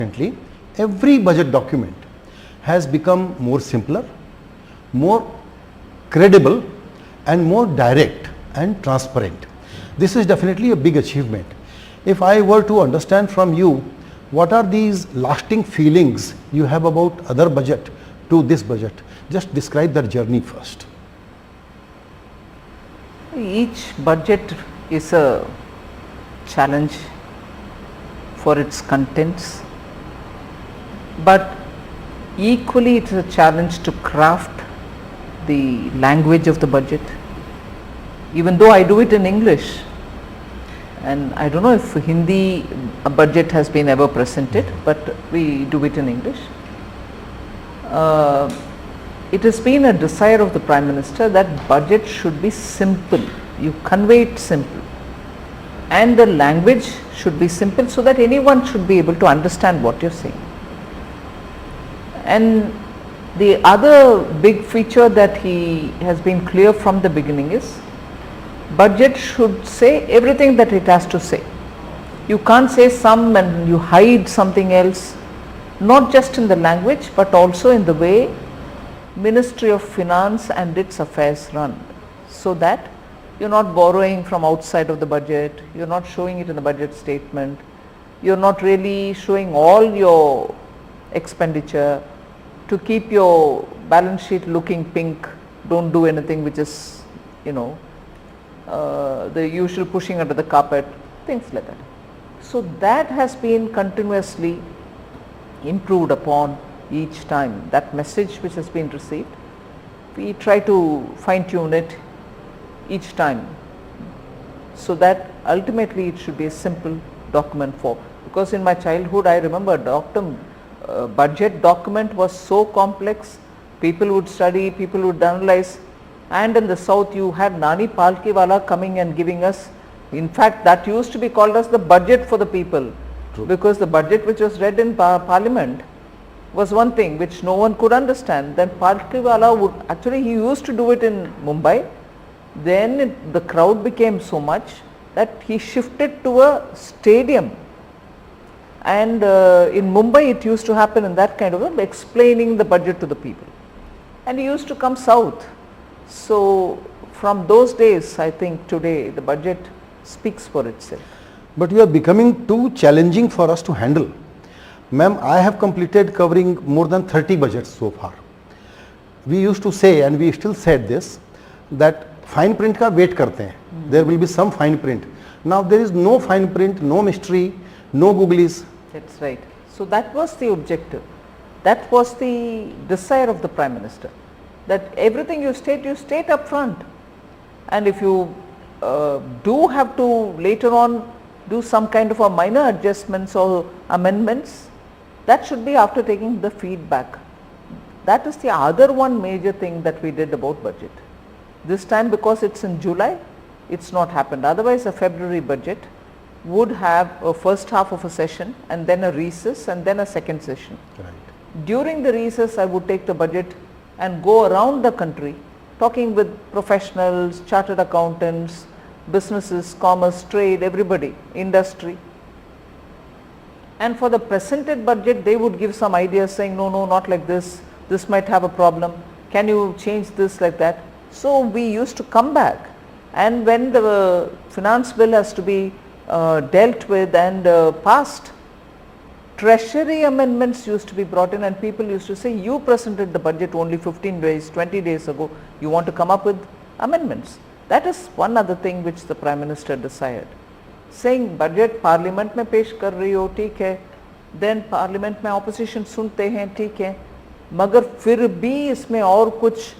Currently, every budget document has become more simpler, more credible and more direct and transparent. This is definitely a big achievement. If I were to understand from you, what are these lasting feelings you have about other budget to this budget? Just describe that journey first. Each budget is a challenge for its contents, but equally it is a challenge to craft the language of the budget. Even though I do it in English, and I don't know if Hindi budget has been ever presented, but we do it in English. It has been a desire of the Prime Minister that budget should be simple, you convey it simple, and the language should be simple so that anyone should be able to understand what you are saying. And the other big feature that he has been clear from the beginning is budget should say everything that it has to say. You can't say some and you hide something else, not just in the language but also in the way Ministry of Finance and its affairs run, so that you are not borrowing from outside of the budget, you are not showing it in the budget statement, you are not really showing all your expenditure to keep your balance sheet looking pink. Don't do anything which is, the usual pushing under the carpet, things like that. So that has been continuously improved upon each time. That message which has been received, we try to fine tune it each time, so that ultimately it should be a simple document form. Because in my childhood I remember budget document was so complex, people would study, people would analyze, and in the south you had Nani Palkiwala coming and giving us, in fact that used to be called as the budget for the people. True. Because the budget which was read in parliament was one thing which no one could understand. Then Palkiwala would, actually he used to do it in Mumbai, then the crowd became so much that he shifted to a stadium, and in Mumbai it used to happen in that kind of explaining the budget to the people, and he used to come south. So from those days, I think today the budget speaks for itself. But you are becoming too challenging for us to handle. Ma'am, I have completed covering more than 30 budgets so far. We used to say, and we still said this, that fine print ka wait karte hain. There will be some fine print. Now there is no fine print, no mystery, no googlies. That's right. So that was the objective. That was the desire of the Prime Minister, that everything you state up front. And if you do have to later on do some kind of a minor adjustments or amendments, that should be after taking the feedback. That is the other one major thing that we did about budget. This time, because it's in July, it's not happened. Otherwise a February budget would have a first half of a session and then a recess and then a second session. Right. During the recess I would take the budget and go around the country talking with professionals, chartered accountants, businesses, commerce, trade, everybody, industry. And for the presented budget they would give some ideas saying, no, not like this might have a problem, can you change this, like that. So we used to come back, and when the finance bill has to be dealt with and passed, treasury amendments used to be brought in, and people used to say, you presented the budget only 15 days, 20 days ago, you want to come up with amendments. That is one other thing which the Prime Minister desired, saying budget parliament में पेश कर रही हो ठीक है, then parliament में opposition सुनते हैं ठीक है, मगर फिर भी इसमें और कुछ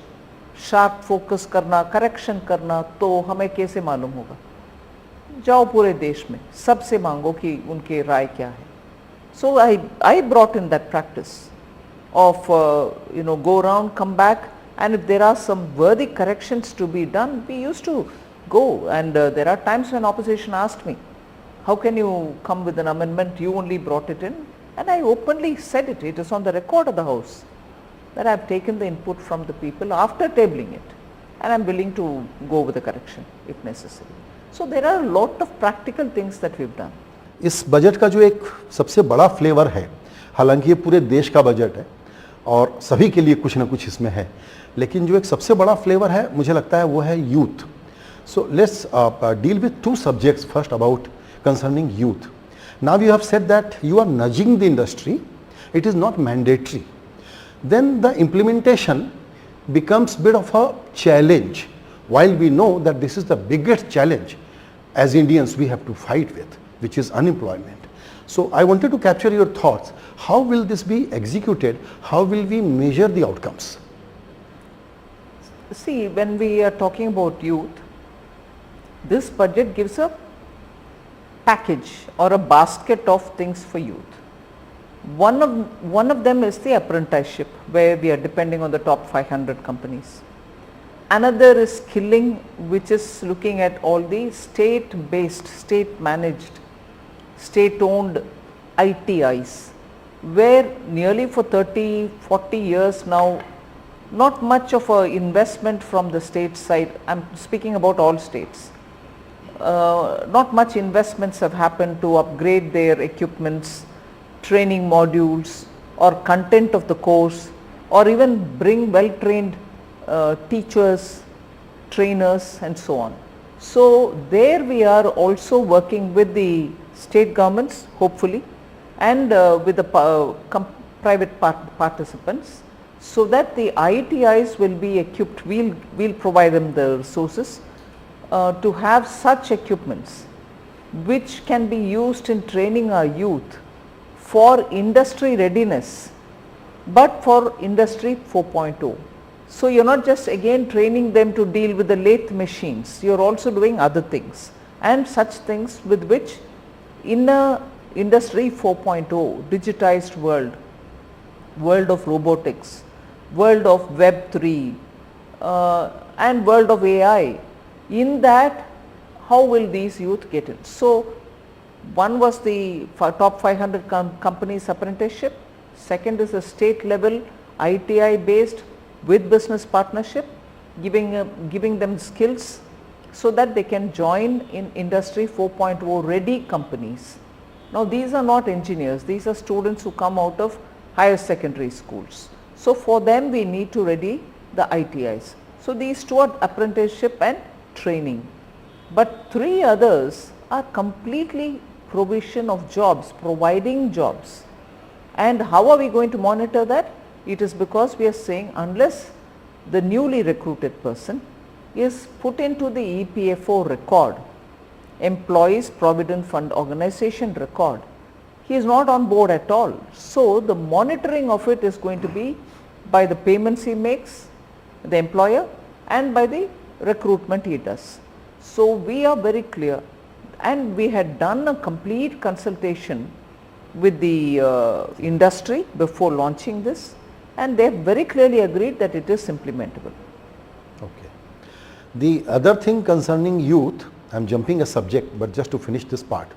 शार्प फोकस करना, करेक्शन करना, तो हमें कैसे मालूम होगा? जाओ पूरे देश में सबसे मांगो कि उनकी राय क्या है. So I brought in that practice of go around, come back, and if there are some worthy corrections to be done, we used to go. And there are times when opposition asked me, how can you come with an amendment, you only brought it in? And I openly said it, it is on the record of the House, that I have taken the input from the people after tabling it, and I am willing to go with the correction if necessary. So there are a lot of practical things that we have done. इस budget का जो एक सबसे बड़ा flavour है हालांकि ये पूरे देश का बजट है और सभी के लिए कुछ ना कुछ इसमें है, लेकिन जो एक सबसे बड़ा फ्लेवर है मुझे लगता है वो है youth. So let's deal with two subjects first about concerning youth. Now you have said that you are nudging the industry, it is not mandatory. Then the implementation becomes bit of a challenge, while we know that this is the biggest challenge as Indians we have to fight with, which is unemployment. So I wanted to capture your thoughts. How will this be executed? How will we measure the outcomes? See, when we are talking about youth, this budget gives a package or a basket of things for youth. One of them is the apprenticeship, where we are depending on the top 500 companies. Another is skilling, which is looking at all the state-based, state-managed, state-owned ITIs, where nearly for 30-40 years now, not much of a investment from the state side. I am speaking about all states. Not much investments have happened to upgrade their equipments, training modules or content of the course, or even bring well trained teachers, trainers and so on. So there we are also working with the state governments hopefully, and with the private participants, so that the ITIs will be equipped. We'll provide them the resources to have such equipments which can be used in training our youth for industry readiness, but for industry 4.0. So you are not just again training them to deal with the lathe machines, you are also doing other things, and such things with which in a industry 4.0 digitized world, world of robotics, world of web 3 and world of AI, in that how will these youth get in? So one was the top 500 companies apprenticeship, second is a state level ITI based with business partnership, giving them skills so that they can join in industry 4.0 ready companies. Now these are not engineers, these are students who come out of higher secondary schools. So for them we need to ready the ITIs. So these two are apprenticeship and training, but three others are completely provision of jobs, providing jobs. And how are we going to monitor that? It is because we are saying unless the newly recruited person is put into the EPFO record, Employees Provident Fund Organization record, he is not on board at all. So the monitoring of it is going to be by the payments he makes, the employer, and by the recruitment he does. So we are very clear, and we had done a complete consultation with the industry before launching this, and they have very clearly agreed that it is implementable. Okay. The other thing concerning youth, I am jumping a subject, but just to finish this part,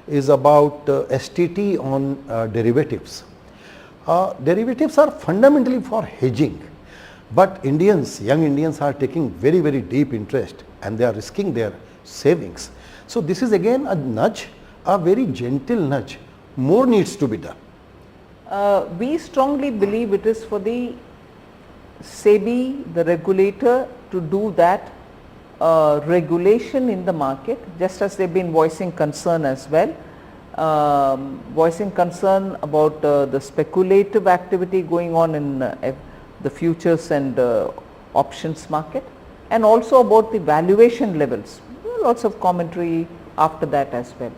is about STT on derivatives. Derivatives are fundamentally for hedging, but Indians, young Indians are taking very, very deep interest and they are risking their savings. So this is again a nudge, a very gentle nudge. More needs to be done. We strongly believe it is for the SEBI, the regulator, to do that regulation in the market, just as they have been voicing concern as well, voicing concern about the speculative activity going on in the futures and options market, and also about the valuation levels. Lots of commentary after that as well.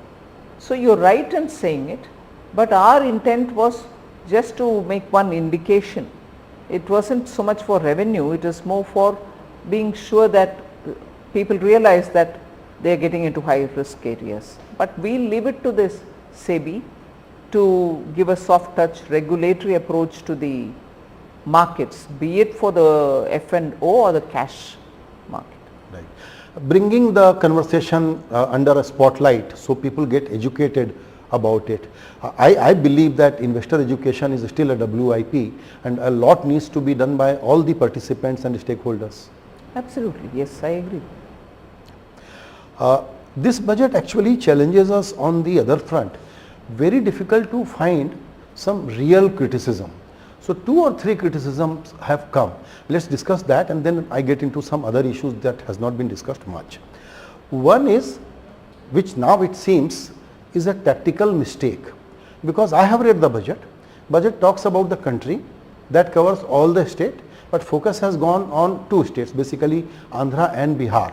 So you are right in saying it, but our intent was just to make one indication. It was not so much for revenue, it is more for being sure that people realize that they are getting into high risk areas. But we will leave it to this SEBI to give a soft touch regulatory approach to the markets, be it for the F&O or the cash market. Right. Bringing the conversation under a spotlight so people get educated about it. I believe that investor education is still a WIP, and a lot needs to be done by all the participants and stakeholders. Absolutely, yes, I agree. This budget actually challenges us on the other front. Very difficult to find some real criticism. So 2 or 3 criticisms have come. Let's discuss that, and then I get into some other issues that has not been discussed much. One is, which now it seems is a tactical mistake, because I have read the budget. Budget talks about the country, that covers all the state, but focus has gone on 2 states, basically Andhra and Bihar.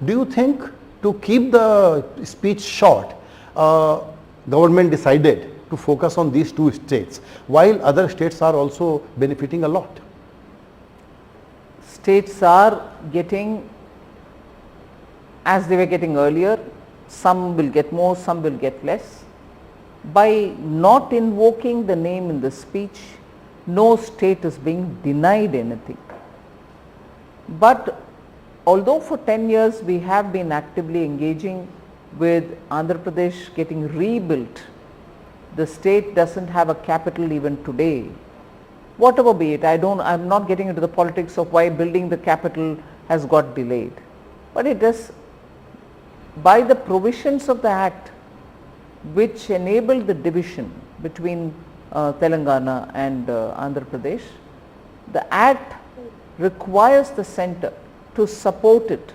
Do you think, to keep the speech short, government decided to focus on these 2 states while other states are also benefiting a lot? States are getting, as they were getting earlier, some will get more, some will get less. By not invoking the name in the speech, no state is being denied anything. But although for 10 years we have been actively engaging with Andhra Pradesh getting rebuilt, the state doesn't have a capital even today. Whatever be it, I'm not getting into the politics of why building the capital has got delayed. But it is by the provisions of the Act which enabled the division between Telangana and Andhra Pradesh, the Act requires the centre to support it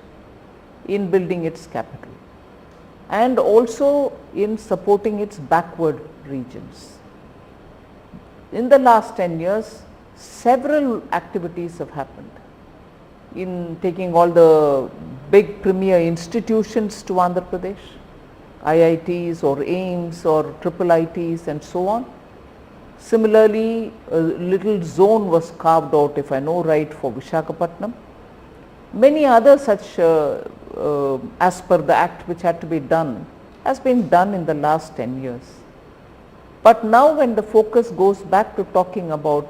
in building its capital and also in supporting its backward regions. In the last 10 years, several activities have happened in taking all the big premier institutions to Andhra Pradesh, IITs or AIIMS or IIITs and so on. Similarly, a little zone was carved out, if I know right, for Visakhapatnam. Many other such as per the Act which had to be done has been done in the last 10 years. But now when the focus goes back to talking about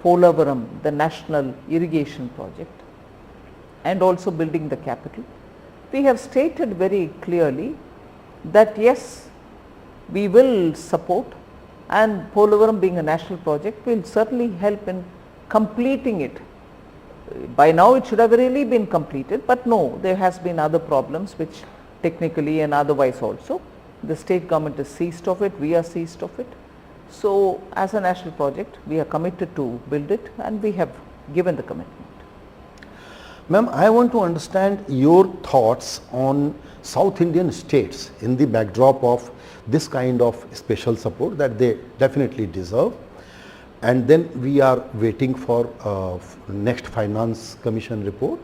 Polavaram, the national irrigation project, and also building the capital, we have stated very clearly that yes, we will support, and Polavaram being a national project will certainly help in completing it. By now it should have really been completed, but no, there has been other problems which technically and otherwise also. The state government is seized of it, we are seized of it. So as a national project, we are committed to build it and we have given the commitment. Ma'am, I want to understand your thoughts on South Indian states in the backdrop of this kind of special support that they definitely deserve. And then we are waiting for next Finance Commission report,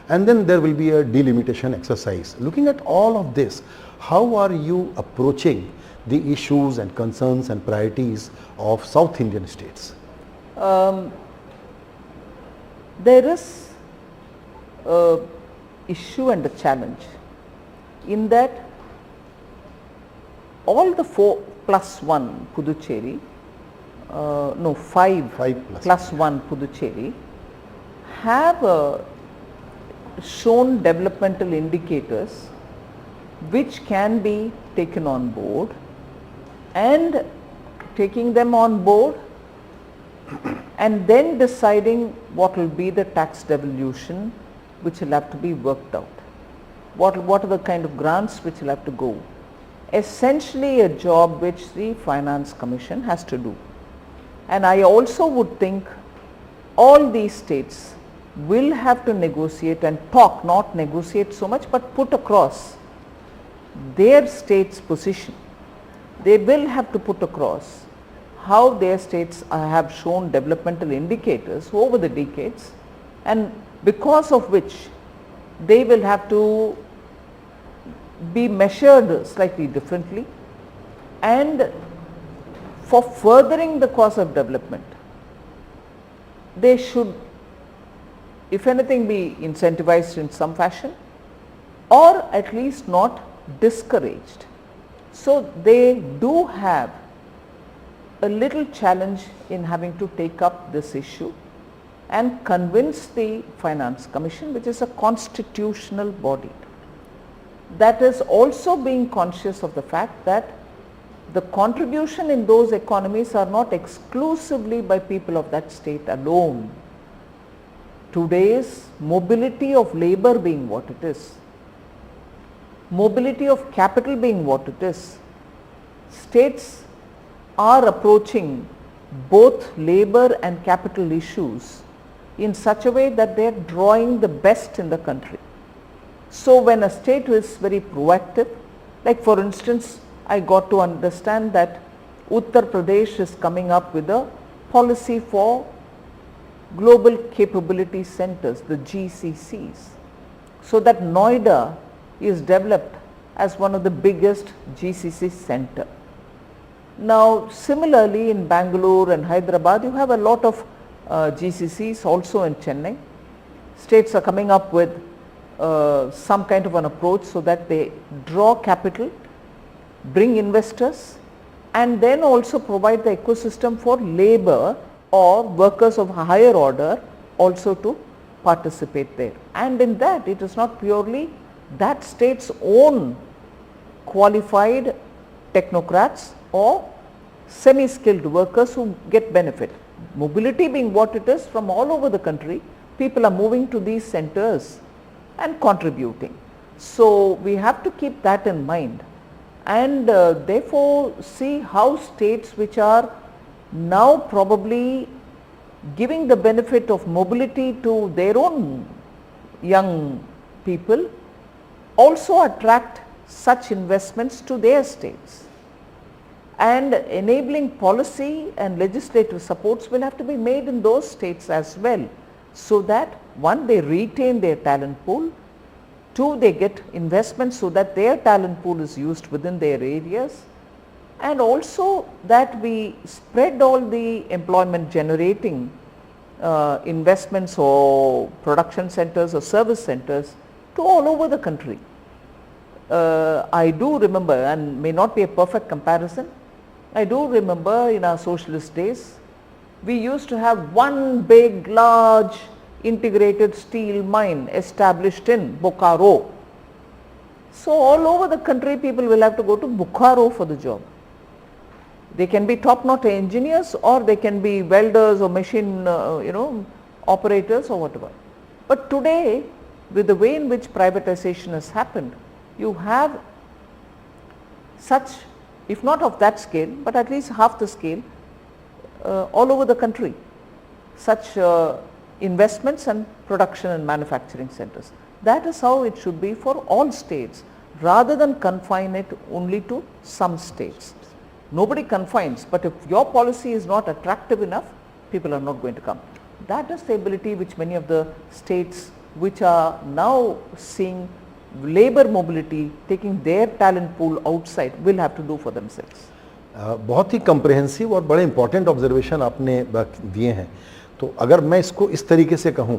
and then there will be a delimitation exercise. Looking at all of this, how are you approaching the issues and concerns and priorities of South Indian states? There is an issue and a challenge in that all the 4 plus 1 Puducherry, 5 plus 1 Puducherry have shown developmental indicators which can be taken on board, and taking them on board and then deciding what will be the tax devolution which will have to be worked out. What are the kind of grants which will have to go. Essentially a job which the Finance Commission has to do. And I also would think all these states will have to negotiate and talk, not negotiate so much, but put across their state's position. They will have to put across how their states have shown developmental indicators over the decades, and because of which they will have to be measured slightly differently, and for furthering the cause of development, they should, if anything, be incentivized in some fashion, or at least not discouraged. So they do have a little challenge in having to take up this issue and convince the Finance Commission, which is a constitutional body, that is also being conscious of the fact that the contribution in those economies are not exclusively by people of that state alone. Today's mobility of labor being what it is, mobility of capital being what it is, states are approaching both labor and capital issues in such a way that they are drawing the best in the country. So when a state is very proactive, like for instance, I got to understand that Uttar Pradesh is coming up with a policy for global capability centers, the GCCs, so that Noida is developed as one of the biggest GCC center. Now similarly in Bangalore and Hyderabad, you have a lot of GCCs, also in Chennai. States are coming up with some kind of an approach so that they draw capital, bring investors, and then also provide the ecosystem for labor or workers of a higher order also to participate there. And in that, it is not purely that state's own qualified technocrats or semi-skilled workers who get benefit. Mobility being what it is, from all over the country, people are moving to these centers and contributing. So we have to keep that in mind, and therefore see how states which are now probably giving the benefit of mobility to their own young people also attract such investments to their states. And enabling policy and legislative supports will have to be made in those states as well, so that one, they retain their talent pool, two, they get investments so that their talent pool is used within their areas, and also that we spread all the employment generating investments or production centers or service centers to all over the country. I do remember, and may not be a perfect comparison, I do remember in our socialist days, we used to have one big large integrated steel mine established in Bokaro. So all over the country people will have to go to Bokaro for the job. They can be top-notch engineers, or they can be welders or machine operators or whatever. But today, with the way in which privatization has happened, you have such, if not of that scale, but at least half the scale all over the country, such investments and production and manufacturing centers. That is how it should be for all states, rather than confine it only to some states. Nobody confines, but if your policy is not attractive enough, people are not going to come. That is the ability which many of the states which are now seeing labor mobility, taking their talent pool outside, will have to do for themselves. बहुत ही comprehensive और बड़े important observation आपने दिए हैं. तो अगर मैं इसको इस तरीके से कहूँ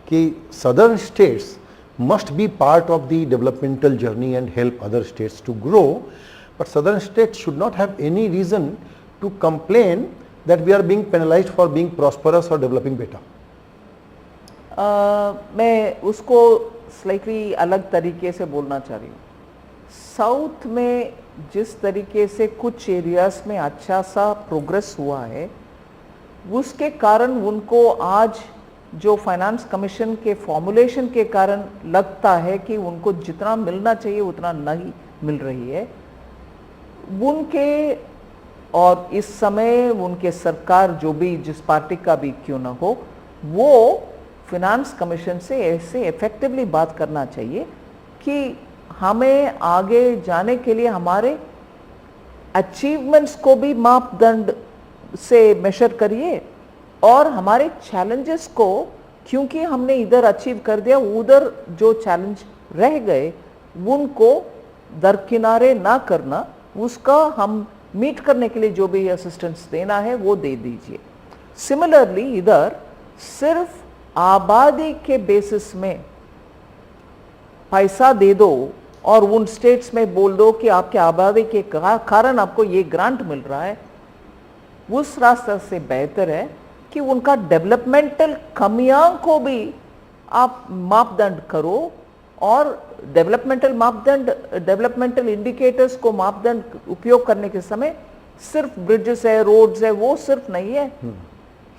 कि southern states must be part of the developmental journey and help other states to grow, but southern states should not have any reason to complain that we are being penalized for being prosperous or developing better. मैं उसको slightly अलग तरीके से बोलना चाह रही हूँ. South में जिस तरीके से कुछ एरियाज में अच्छा सा प्रोग्रेस हुआ है, उसके कारण उनको आज जो फाइनेंस कमीशन के फॉर्मुलेशन के कारण लगता है कि उनको जितना मिलना चाहिए उतना नहीं मिल रही है, उनके, और इस समय उनके सरकार जो भी जिस पार्टी का भी क्यों ना हो, वो फाइनेंस कमीशन से ऐसे इफेक्टिवली बात करना चाहिए कि हमें आगे जाने के लिए हमारे अचीवमेंट्स को भी मापदंड से मेजर करिए, और हमारे चैलेंजेस को, क्योंकि हमने इधर अचीव कर दिया, उधर जो चैलेंज रह गए उनको दरकिनारे ना करना, उसका हम मीट करने के लिए जो भी असिस्टेंस देना है वो दे दीजिए. सिमिलरली इधर सिर्फ आबादी के बेसिस में पैसा दे दो और उन स्टेट्स में बोल दो कि आपके आबादी के कारण आपको ये ग्रांट मिल रहा है, उस रास्ते से बेहतर है कि उनका डेवलपमेंटल कमियां को भी आप मापदंड करो, और डेवलपमेंटल मापदंड, डेवलपमेंटल इंडिकेटर्स को मापदंड उपयोग करने के समय सिर्फ ब्रिजेस है, रोड्स है, वो सिर्फ नहीं है.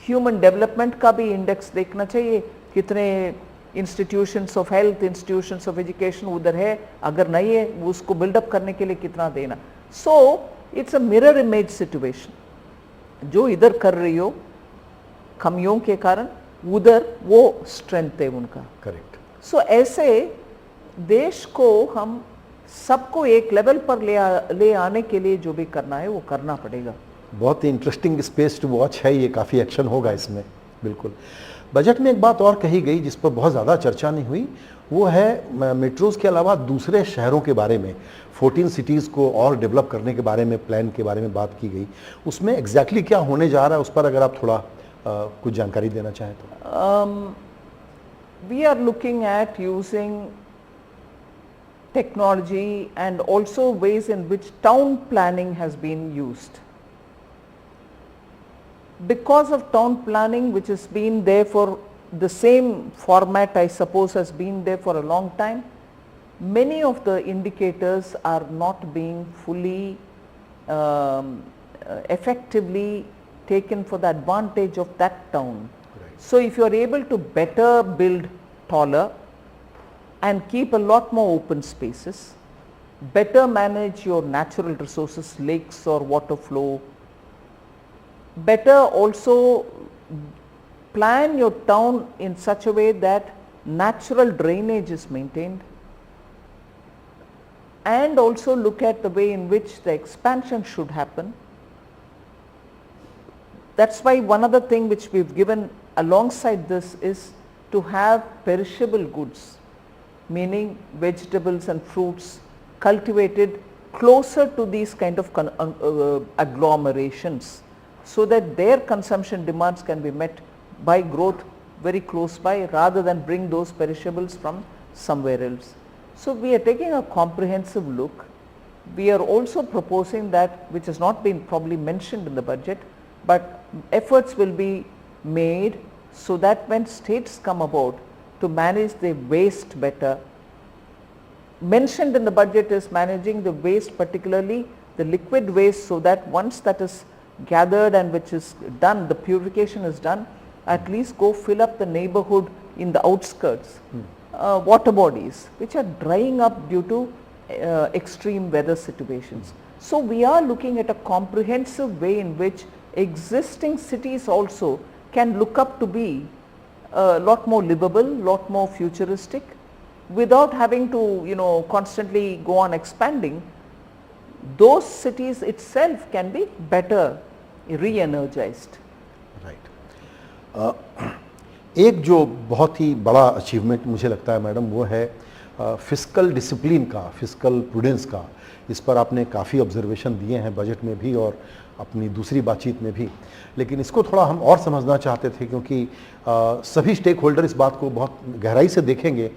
ह्यूमन डेवलपमेंट का भी इंडेक्स देखना चाहिए, कितने institutions of health, institutions of education उधर है, अगर नहीं है उसको बिल्डअप करने के लिए कितना देना. So it's a mirror image situation. जो इधर कर रही हो कमियों के कारण, उधर वो स्ट्रेंथ है उनका। करेक्ट। सो ऐसे देश को हम सबको एक लेवल पर ले आने के लिए जो भी करना है वो करना पड़ेगा। बहुत ही इंटरेस्टिंग स्पेस टू वॉच है ये, काफ़ी एक्शन होगा इसमें, बिल्कुल। बजट में एक बात और कही गई जिस पर बहुत ज़्यादा चर्चा नहीं हुई, वो है मेट्रोज़ के अलावा दूसरे शहरों के बारे में, 14 सिटीज़ को और डेवलप करने के बारे में, प्लान के बारे में बात की गई। उसमें एग्जैक्टली क्या होने जा रहा है, उस पर अगर आप थोड़ा कुछ जानकारी देना चाहें तो। We are looking at using technology and also ways in which town planning has been used. Because of town planning, which has been there for the same format, I suppose, has been there for a long time, many of the indicators are not being fully effectively taken for the advantage of that town. Right. So if you are able to better build taller and keep a lot more open spaces, better manage your natural resources, lakes or water flow, better also plan your town in such a way that natural drainage is maintained, and also look at the way in which the expansion should happen. That's why one other thing which we've given alongside this is to have perishable goods, meaning vegetables and fruits cultivated closer to these kind of agglomerations, so that their consumption demands can be met by growth very close by, rather than bring those perishables from somewhere else. So we are taking a comprehensive look. We are also proposing that, which has not been probably mentioned in the budget, but efforts will be made so that when states come about to manage the waste better. Mentioned in the budget is managing the waste, particularly the liquid waste, so that once that is gathered and which is done, the purification is done, at least go fill up the neighborhood in the outskirts, water bodies which are drying up due to extreme weather situations. So we are looking at a comprehensive way in which existing cities also can look up to be a lot more livable, lot more futuristic, without having to, constantly go on expanding. Those cities itself can be better re-energized. Right. एक जो बहुत ही बड़ा achievement मुझे लगता है madam, वो है fiscal discipline का, फिस्कल प्रूडेंस का। इस पर आपने काफ़ी ऑब्जर्वेशन दिए हैं बजट में भी और अपनी दूसरी बातचीत में भी, लेकिन इसको थोड़ा हम और समझना चाहते थे, क्योंकि सभी स्टेक होल्डर इस बात को बहुत गहराई से देखेंगे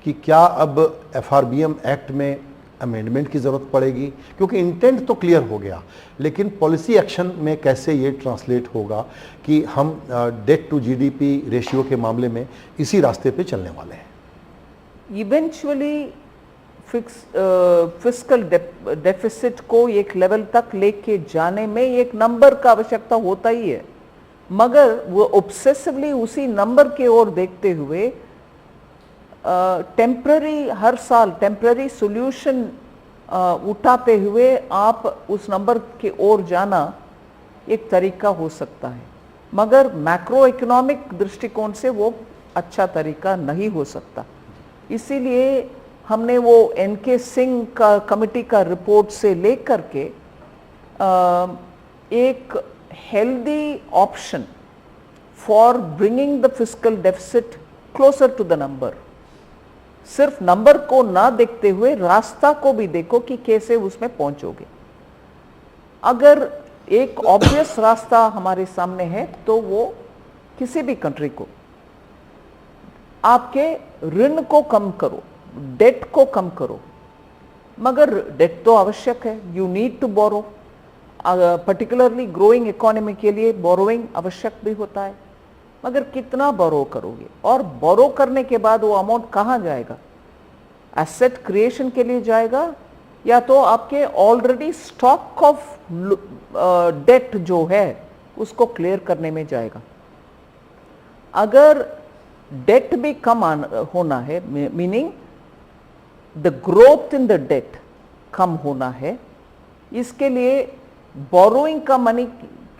कि क्या अब FRBM एक्ट में अमेंडमेंट की ज़रूरत पड़ेगी, क्योंकि इंटेंट तो क्लियर हो गया, लेकिन पॉलिसी एक्शन में कैसे ये ट्रांसलेट होगा कि हम डेट टू GDP रेशियो के मामले में इसी रास्ते पे चलने वाले हैं। इवेंचुअली फिस्कल डेफिसिट को एक लेवल तक लेके जाने में एक नंबर का आवश्यकता होता ही है, मगर वो ऑब्सेसिवली उसी नंबर के ओर देखते हुए टेम्पररी, हर साल टेम्पररी सॉल्यूशन उठाते हुए आप उस नंबर के ओर जाना एक तरीका हो सकता है, मगर मैक्रो इकोनॉमिक दृष्टिकोण से वो अच्छा तरीका नहीं हो सकता। इसीलिए हमने वो NK सिंह का कमिटी का रिपोर्ट से लेकर के एक healthy option for bringing the fiscal deficit closure to the number, सिर्फ नंबर को ना देखते हुए रास्ता को भी देखो कि कैसे उसमें पहुंचोगे। अगर एक ऑब्वियस रास्ता हमारे सामने है तो वो किसी भी कंट्री को, आपके ऋण को कम करो, डेट को कम करो, मगर डेट तो आवश्यक है, you need to borrow, particularly growing economy के लिए बोरोइंग आवश्यक भी होता है, मगर कितना बोरो करोगे, और बोरो करने के बाद वो अमाउंट कहाँ जाएगा? एसेट क्रिएशन के लिए जाएगा, या तो आपके ऑलरेडी स्टॉक ऑफ डेट जो है उसको क्लियर करने में जाएगा। अगर डेट भी कम होना है, meaning the growth in the date कम होना है, इसके लिए बोरोइंग का मनी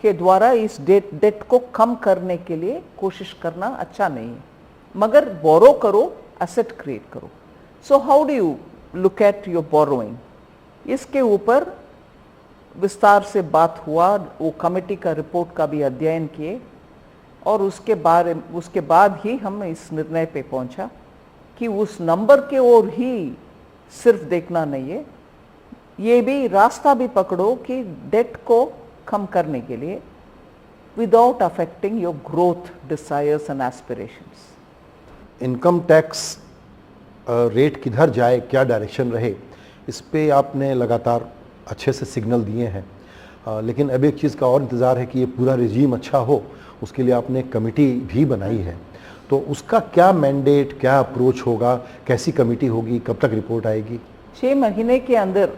के द्वारा इस डेट को कम करने के लिए कोशिश करना अच्छा नहीं है, मगर बोरो करो, एसेट क्रिएट करो। So how do you look at your borrowing, इसके ऊपर विस्तार से बात हुआ। वो कमेटी का रिपोर्ट का भी अध्ययन किए और उसके बाद ही हम इस निर्णय पे पहुंचा कि उस नंबर के ओर ही सिर्फ देखना नहीं है, ये भी रास्ता भी पकड़ो कि डेट को कम करने के लिए without affecting your growth desires and aspirations. Income tax rate किधर जाए, क्या डायरेक्शन रहे, इस पे आपने लगातार अच्छे से सिग्नल दिए हैं, लेकिन अब एक चीज़ का और इंतज़ार है कि ये पूरा रिजीम अच्छा हो। उसके लिए आपने एक कमेटी भी बनाई है, तो उसका क्या मैंडेट, क्या अप्रोच होगा, कैसी कमेटी होगी, कब तक रिपोर्ट आएगी? 6 महीने के अंदर,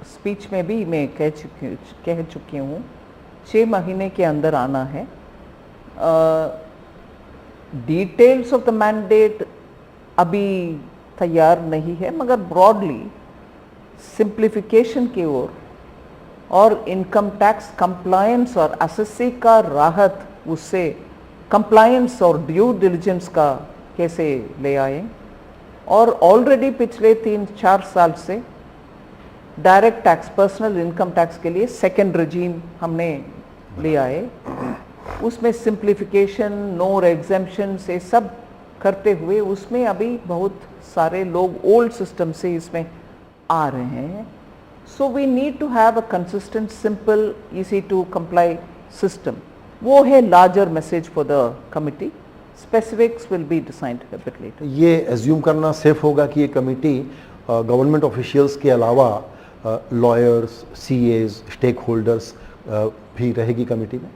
स्पीच में भी मैं कह चुकी हूँ, 6 महीने के अंदर आना है। डिटेल्स ऑफ द मैंडेट अभी तैयार नहीं है, मगर ब्रॉडली सिंप्लीफिकेशन की ओर और इनकम टैक्स कंप्लायंस और एसएससी का राहत, उससे कंप्लायंस और ड्यू डिलिजेंस का कैसे ले आए। और ऑलरेडी पिछले 3-4 साल से direct tax, personal income tax के लिए सेकेंड रजीम हमने ले आए, उसमें सिंप्लीफिकेशन, नो एग्जेम्पशन से सब करते हुए उसमें अभी बहुत सारे लोग ओल्ड सिस्टम से इसमें आ रहे हैं। So we need to have a consistent, simple, easy to comply system. वो है larger message for the committee. Specifics will be decided a bit later. ये एज्यूम करना सेफ होगा कि ये कमेटी गवर्नमेंट ऑफिशियल्स के अलावा लॉयर्स, सीएज, स्टेक होल्डर्स भी रहेगी कमेटी में?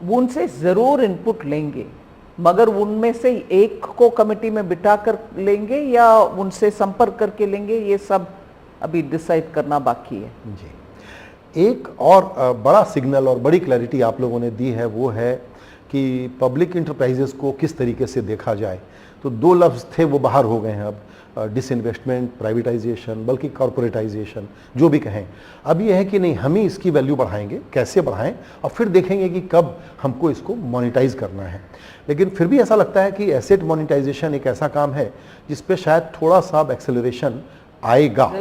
वो उनसे ज़रूर इनपुट लेंगे, मगर उनमें से एक को कमेटी में बिठा कर लेंगे या उनसे संपर्क करके लेंगे, ये सब अभी डिसाइड करना बाकी है। जी, एक और बड़ा सिग्नल और बड़ी क्लैरिटी आप लोगों ने दी है, वो है कि पब्लिक इंटरप्राइजेस को किस तरीके से देखा जाए। तो 2 लफ्ज़ थे, वो बाहर हो गए हैं अब, डिसइन्वेस्टमेंट, प्राइवेटाइजेशन, बल्कि कॉरपोरेटाइजेशन, जो भी कहें। अब ये है कि नहीं, हम ही इसकी वैल्यू बढ़ाएंगे, कैसे बढ़ाएं, और फिर देखेंगे कि कब हमको इसको मोनेटाइज करना है। लेकिन फिर भी ऐसा लगता है कि एसेट मोनेटाइजेशन एक ऐसा काम है जिस पे शायद थोड़ा सा एक्सेलरेशन आएगा।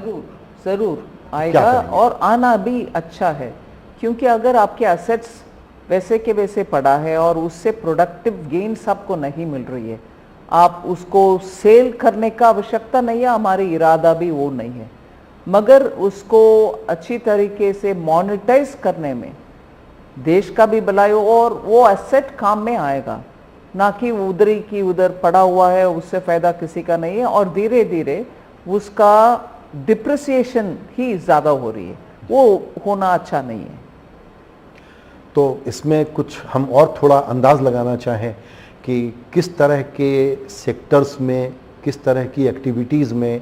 ज़रूर आएगा, और आना भी अच्छा है, क्योंकि अगर आपके एसेट्स वैसे के वैसे पड़ा है और उससे प्रोडक्टिव गेन्स आपको नहीं मिल रही है, आप उसको सेल करने का आवश्यकता नहीं है, हमारी इरादा भी वो नहीं है, मगर उसको अच्छी तरीके से मोनेटाइज करने में देश का भी भलाई हो और वो एसेट काम में आएगा, ना कि उधरी की उधर पड़ा हुआ है, उससे फायदा किसी का नहीं है और धीरे धीरे उसका डिप्रिसिएशन ही ज़्यादा हो रही है, वो होना अच्छा नहीं है। तो इसमें कुछ हम और थोड़ा अंदाज लगाना चाहें कि किस तरह के सेक्टर्स में, किस तरह की एक्टिविटीज़ में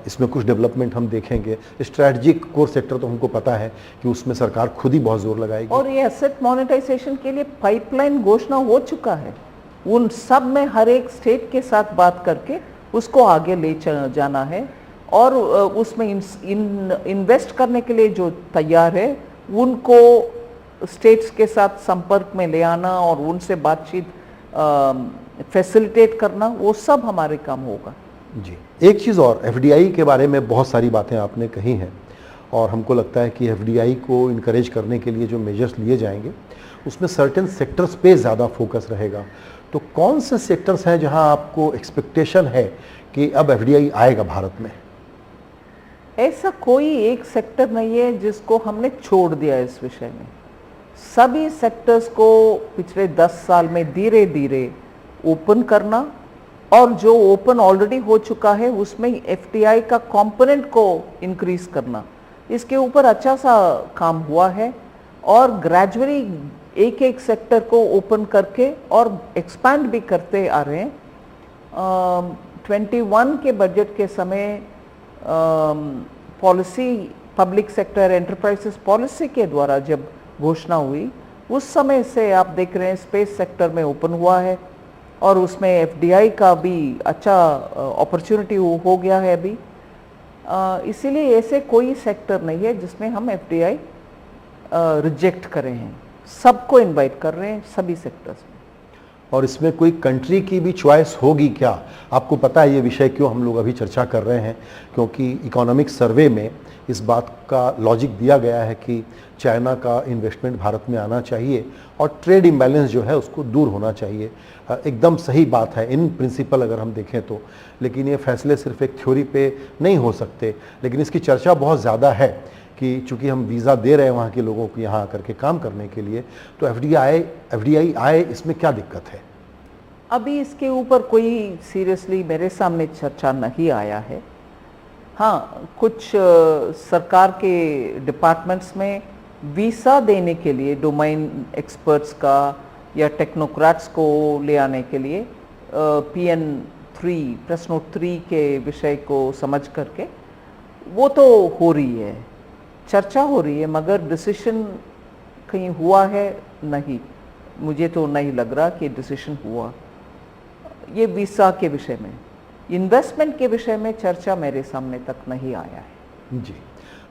इसमें कुछ डेवलपमेंट हम देखेंगे। स्ट्रैटेजिक कोर सेक्टर तो हमको पता है कि उसमें सरकार खुद ही बहुत जोर लगाएगी, और ये एसेट मोनेटाइजेशन के लिए पाइपलाइन घोषणा हो चुका है। उन सब में हर एक स्टेट के साथ बात करके उसको आगे ले जाना है, और उसमें इन्वेस्ट करने के लिए जो तैयार है उनको स्टेट्स के साथ संपर्क में ले आना और उनसे बातचीत फैसिलिटेट करना, वो सब हमारे काम होगा। जी, एक चीज़ और, एफडीआई के बारे में बहुत सारी बातें आपने कही हैं, और हमको लगता है कि एफडीआई को इनकरेज करने के लिए जो मेजर्स लिए जाएंगे उसमें सर्टेन सेक्टर्स पे ज़्यादा फोकस रहेगा। तो कौन से सेक्टर्स हैं जहां आपको एक्सपेक्टेशन है कि अब एफडीआई आएगा भारत में? ऐसा कोई एक सेक्टर नहीं है जिसको हमने छोड़ दिया इस विषय में। सभी सेक्टर्स को पिछले 10 साल में धीरे धीरे ओपन करना, और जो ओपन ऑलरेडी हो चुका है उसमें एफडीआई का कंपोनेंट को इंक्रीज करना, इसके ऊपर अच्छा सा काम हुआ है, और ग्रेजुअली एक एक सेक्टर को ओपन करके और एक्सपैंड भी करते आ रहे हैं। 21 के बजट के समय policy, public sector enterprises policy के द्वारा जब घोषणा हुई, उस समय से आप देख रहे हैं स्पेस सेक्टर में ओपन हुआ है, और उसमें एफडीआई का भी अच्छा अपॉर्चुनिटी हो गया है अभी। इसीलिए ऐसे कोई सेक्टर नहीं है जिसमें हम एफडीआई रिजेक्ट करे हैं, सबको इनवाइट कर रहे हैं सभी सेक्टर्स में। और इसमें कोई कंट्री की भी चॉइस होगी क्या? आपको पता है ये विषय क्यों हम लोग अभी चर्चा कर रहे हैं, क्योंकि इकोनॉमिक सर्वे में इस बात का लॉजिक दिया गया है कि चाइना का इन्वेस्टमेंट भारत में आना चाहिए और ट्रेड इम्बैलेंस जो है उसको दूर होना चाहिए। एकदम सही बात है इन प्रिंसिपल अगर हम देखें तो, लेकिन ये फैसले सिर्फ एक थ्योरी पे नहीं हो सकते। लेकिन इसकी चर्चा बहुत ज़्यादा है कि चूंकि हम वीज़ा दे रहे हैं वहाँ के लोगों को यहाँ आकर के काम करने के लिए, तो एफडीआई आए, इसमें क्या दिक्कत है? अभी इसके ऊपर कोई सीरियसली मेरे सामने चर्चा नहीं आया है। हाँ, कुछ सरकार के डिपार्टमेंट्स में वीज़ा देने के लिए डोमेन एक्सपर्ट्स का या टेक्नोक्रेट्स को ले आने के लिए PN3 प्रेस नोट 3 के विषय को समझ करके वो तो हो रही है, चर्चा हो रही है, मगर डिसीजन कहीं हुआ है नहीं। मुझे तो नहीं लग रहा कि डिसीजन हुआ। ये वीज़ा के विषय में, इन्वेस्टमेंट के विषय में चर्चा मेरे सामने तक नहीं आया है। जी,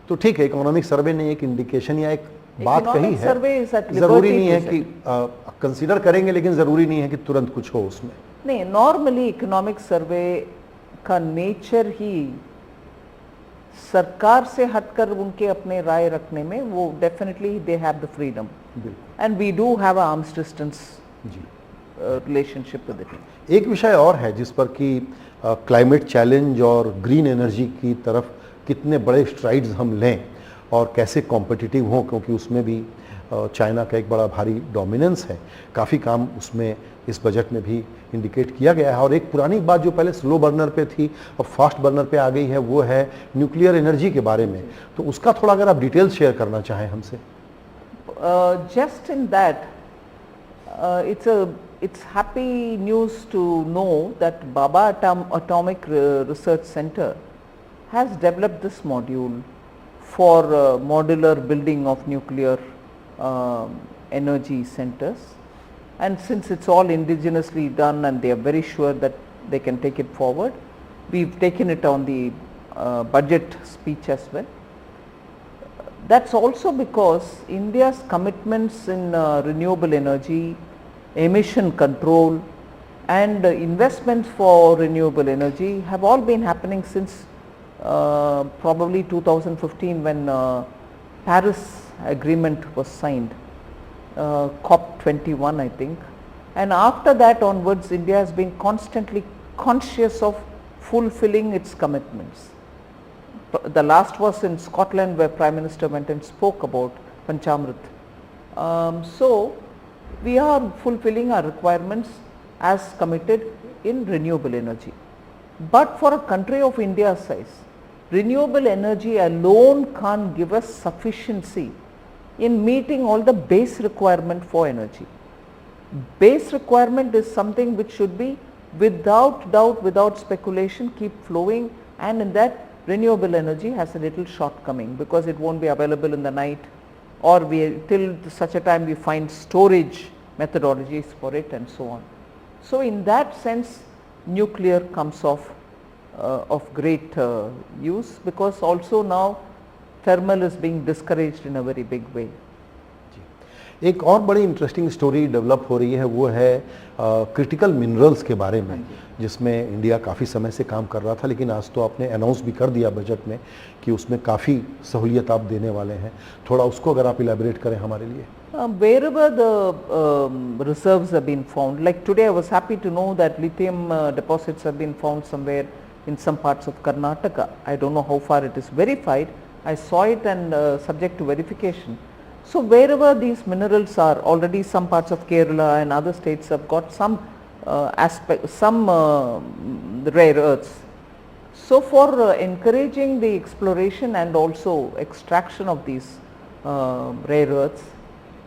तो ठीक है, इकोनॉमिक सर्वे ने एक इंडिकेशन या एक बात कही है, सर्वे जरूरी नहीं है कि कंसीडर करेंगे, लेकिन जरूरी नहीं है कि तुरंत कुछ हो उसमें। नहीं, नॉर्मली इकोनॉमिक सर्वे का नेचर ही सरकार से हटकर उनके अपने राय रखने में, वो definitely they have the freedom and we do have a arms distance relationship with it. एक विषय और है जिस पर कि क्लाइमेट चैलेंज और ग्रीन एनर्जी की तरफ कितने बड़े स्ट्राइड्स हम लें और कैसे कॉम्पिटिटिव हों, क्योंकि उसमें भी चाइना का एक बड़ा भारी डोमिनेंस है। काफ़ी काम उसमें इस बजट में भी इंडिकेट किया गया है। और एक पुरानी बात जो पहले स्लो बर्नर पे थी और फास्ट बर्नर पे आ गई है, वो है न्यूक्लियर एनर्जी के बारे में। तो उसका थोड़ा अगर आप डिटेल्स शेयर करना चाहें हमसे। Just in that it's happy news to know that Baba Atomic Research Center has developed this module for modular building of nuclear energy centers, and since it's all indigenously done and they are very sure that they can take it forward, we've taken it on the budget speech as well. That's also because India's commitments in renewable energy, emission control and investments for renewable energy have all been happening since probably 2015 when Paris Agreement was signed, COP21 I think, and after that onwards India has been constantly conscious of fulfilling its commitments. The last was in Scotland where Prime Minister went and spoke about Panchamrit. So we are fulfilling our requirements as committed in renewable energy. But for a country of India's size, renewable energy alone can't give us sufficiency in meeting all the base requirement for energy. Base requirement is something which should be without doubt, without speculation, keep flowing, and in that renewable energy has a little shortcoming because it won't be available in the night, or till such a time we find storage methodologies for it and so on. So in that sense nuclear comes of great use, because also now thermal is being discouraged in a very big way. एक और बड़ी interesting story develop हो रही है, वो है critical minerals के बारे में, जिसमें इंडिया काफ़ी समय से काम कर रहा था, लेकिन आज तो आपने अनाउंस भी कर दिया बजट में कि उसमें काफ़ी सहूलियत आप देने वाले हैं। थोड़ा उसको अगर आप इलैबोरेट करें हमारे लिए। Wherever the reserves have been found, like today I was happy to know that lithium deposits have been found somewhere in some parts of Karnataka. I don't know how far it is verified. I saw it and subject to verification. So wherever these minerals are, already some parts of Kerala and other states have got some rare earths. So for encouraging the exploration and also extraction of these rare earths,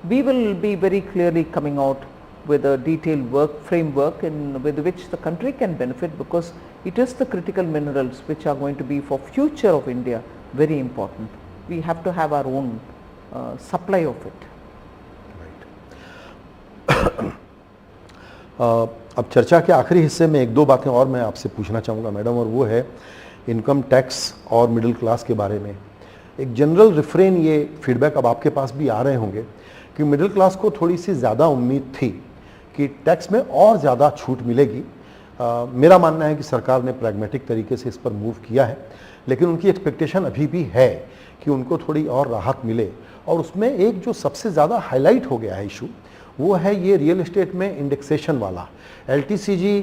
we will be very clearly coming out with a detailed framework with which the country can benefit, because it is the critical minerals which are going to be for future of India very important. We have to have our own supply of it. अब चर्चा के आखिरी हिस्से में एक दो बातें और मैं आपसे पूछना चाहूँगा मैडम, और वो है इनकम टैक्स और मिडिल क्लास के बारे में। एक जनरल रिफ्रेन ये फीडबैक अब आपके पास भी आ रहे होंगे कि मिडिल क्लास को थोड़ी सी ज़्यादा उम्मीद थी कि टैक्स में और ज़्यादा छूट मिलेगी। मेरा मानना है कि सरकार ने प्रैग्मेटिक तरीके से इस पर मूव किया है, लेकिन उनकी एक्सपेक्टेशन अभी भी है कि उनको थोड़ी और राहत मिले। और उसमें एक जो सबसे ज़्यादा हाईलाइट हो गया है इशू, वो है ये रियल एस्टेट में इंडेक्सेशन वाला। एलटीसीजी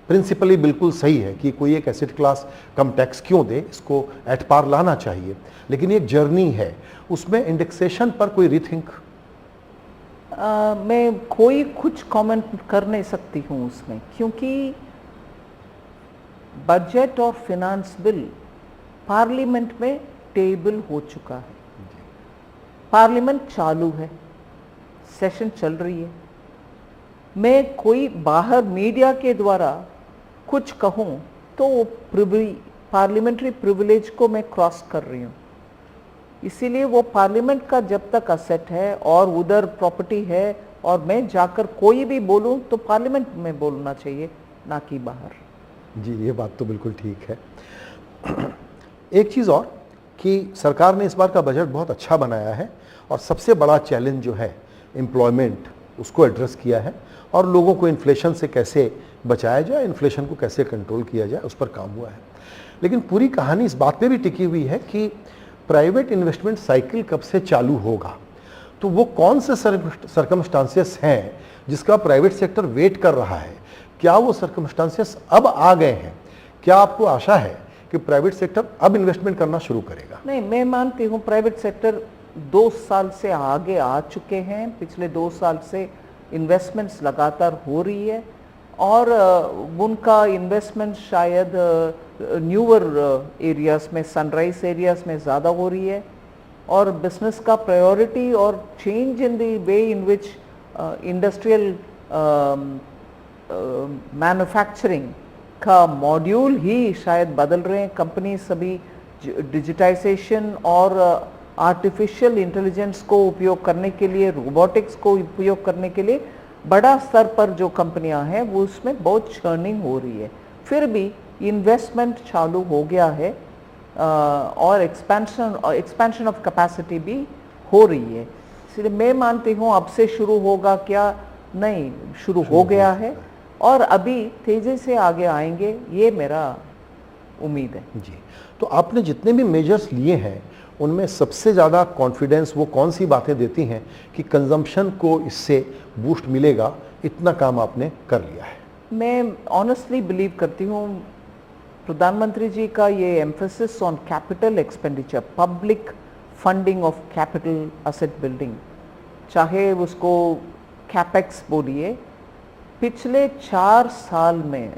प्रिंसिपली बिल्कुल सही है कि कोई एक एसेट क्लास कम टैक्स क्यों दे, इसको एट पार लाना चाहिए, लेकिन एक जर्नी है, उसमें इंडेक्सेशन पर कोई रीथिंक? मैं कोई कुछ कमेंट कर नहीं सकती हूँ उसमें, क्योंकि बजट और फिनांस बिल पार्लियामेंट में टेबल हो चुका है, पार्लियामेंट चालू है, सेशन चल रही है। मैं कोई बाहर मीडिया के द्वारा कुछ कहूँ तो पार्लियामेंट्री प्रिविलेज को मैं क्रॉस कर रही हूँ। इसीलिए वो पार्लियामेंट का जब तक असेट है और उधर प्रॉपर्टी है और मैं जाकर कोई भी बोलूँ तो पार्लियामेंट में बोलना चाहिए, ना कि बाहर। जी, ये बात तो बिल्कुल ठीक है। एक चीज़ और कि सरकार ने इस बार का बजट बहुत अच्छा बनाया है और सबसे बड़ा चैलेंज जो है एम्प्लॉयमेंट, उसको एड्रेस किया है और लोगों को इन्फ्लेशन से कैसे बचाया जाए, इन्फ्लेशन को कैसे कंट्रोल किया जाए, उस पर काम हुआ है। लेकिन पूरी कहानी इस बात पे भी टिकी हुई है कि प्राइवेट इन्वेस्टमेंट साइकिल कब से चालू होगा, तो वो कौन से सर्कमस्टांसेस हैं जिसका प्राइवेट सेक्टर वेट कर रहा है, क्या वो सर्कमस्टांसेस अब आ गए हैं? क्या आपको आशा है कि प्राइवेट सेक्टर अब इन्वेस्टमेंट करना शुरू करेगा? नहीं, मैं मानती हूँ प्राइवेट सेक्टर 2 साल से आगे आ चुके हैं। पिछले 2 साल से इन्वेस्टमेंट्स लगातार हो रही है और उनका इन्वेस्टमेंट शायद न्यूअर एरियाज में, सनराइज एरियाज में ज़्यादा हो रही है और बिजनेस का प्रायोरिटी और change in the way in which industrial manufacturing का मॉड्यूल ही शायद बदल रहे हैं। कंपनी सभी डिजिटाइजेशन और आर्टिफिशियल इंटेलिजेंस को उपयोग करने के लिए, रोबोटिक्स को उपयोग करने के लिए बड़ा स्तर पर जो कंपनियां हैं वो उसमें बहुत चर्निंग हो रही है। फिर भी इन्वेस्टमेंट चालू हो गया है और एक्सपेंशन ऑफ कैपेसिटी भी हो रही है। इसलिए मैं मानती हूँ अब से शुरू होगा क्या, नहीं, शुरू हो गया है और अभी तेजी से आगे आएंगे, ये मेरा उम्मीद है। जी, तो आपने जितने भी मेजर्स लिए हैं उनमें सबसे ज़्यादा कॉन्फिडेंस वो कौन सी बातें देती हैं कि कंजम्पशन को इससे बूस्ट मिलेगा? इतना काम आपने कर लिया है। मैं ऑनेस्टली बिलीव करती हूँ प्रधानमंत्री जी का ये emphasis on capital expenditure, public funding of capital asset building, चाहे उसको कैपेक्स बोलिए, पिछले 4 साल में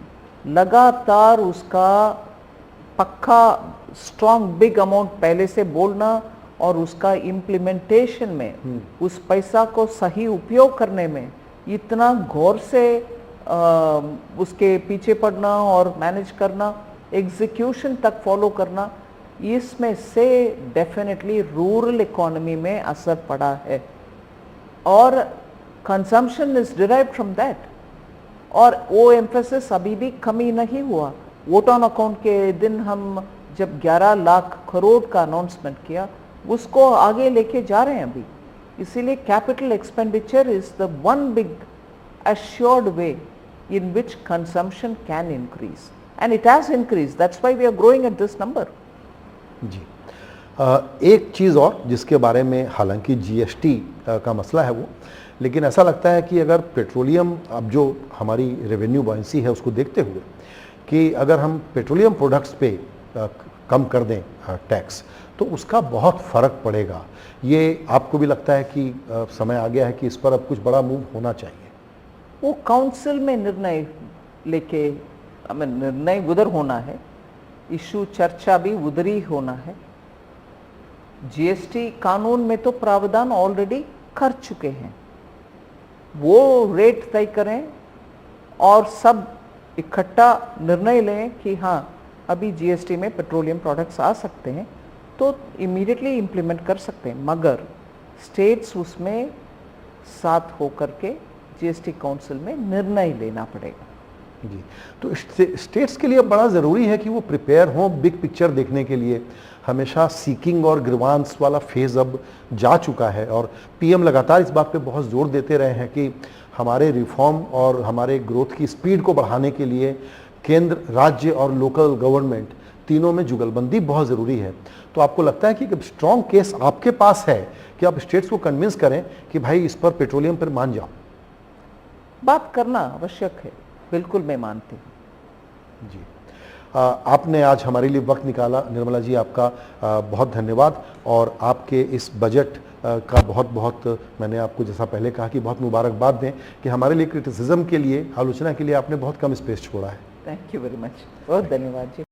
लगातार उसका पक्का स्ट्रॉन्ग बिग अमाउंट पहले से बोलना और उसका इम्प्लीमेंटेशन में उस पैसा को सही उपयोग करने में इतना गौर से उसके पीछे पड़ना और मैनेज करना, एग्जीक्यूशन तक फॉलो करना, इसमें से डेफिनेटली रूरल इकोनॉमी में असर पड़ा है और consumption is derived from that. और वो एम्फेसिस अभी भी कमी नहीं हुआ। वोट ऑन अकाउंट के दिन हम जब 11 लाख करोड़ का अनाउंसमेंट किया, उसको आगे लेके जा रहे हैं अभी। इसीलिए capital expenditure is the one big assured way in which consumption can increase, and it has increased. That's why we are growing at this number. जी, एक चीज़ और जिसके बारे में हालांकि जीएसटी का मसला है वो, लेकिन ऐसा लगता है कि अगर पेट्रोलियम, अब जो हमारी रेवेन्यू बॉयंसी है उसको देखते हुए, कि अगर हम पेट्रोलियम प्रोडक्ट्स पे कम कर दें टैक्स तो उसका बहुत फ़र्क पड़ेगा। ये आपको भी लगता है कि समय आ गया है कि इस पर अब कुछ बड़ा मूव होना चाहिए? वो काउंसिल में निर्णय लेके, हमें निर्णय उधर होना है, इशू चर्चा भी उधर ही होना है। जीएसटी कानून में तो प्रावधान ऑलरेडी कर चुके हैं, वो रेट तय करें और सब इकट्ठा निर्णय लें कि हाँ अभी जीएसटी में पेट्रोलियम प्रोडक्ट्स आ सकते हैं, तो इमीडिएटली इम्प्लीमेंट कर सकते हैं। मगर स्टेट्स उसमें साथ होकर के जीएसटी काउंसिल में निर्णय लेना पड़ेगा। जी, तो स्टेट्स के लिए बड़ा ज़रूरी है कि वो प्रिपेयर हों बिग पिक्चर देखने के लिए। हमेशा सीकिंग और ग्रीवांस वाला फेज़ अब जा चुका है और पीएम लगातार इस बात पे बहुत ज़ोर देते रहे हैं कि हमारे रिफॉर्म और हमारे ग्रोथ की स्पीड को बढ़ाने के लिए केंद्र, राज्य और लोकल गवर्नमेंट तीनों में जुगलबंदी बहुत ज़रूरी है। तो आपको लगता है कि एक स्ट्रॉन्ग केस आपके पास है कि आप स्टेट्स को कन्विंस करें कि भाई इस पर पेट्रोलियम पर मान जाओ? बात करना आवश्यक है, बिल्कुल मैं मानती हूँ। जी, आपने आज हमारे लिए वक्त निकाला निर्मला जी, आपका बहुत धन्यवाद। और आपके इस बजट का बहुत बहुत मैंने आपको जैसा पहले कहा कि बहुत मुबारकबाद दें कि हमारे लिए क्रिटिसिज्म के लिए, आलोचना के लिए आपने बहुत कम स्पेस छोड़ा है। थैंक यू वेरी मच, बहुत धन्यवाद जी।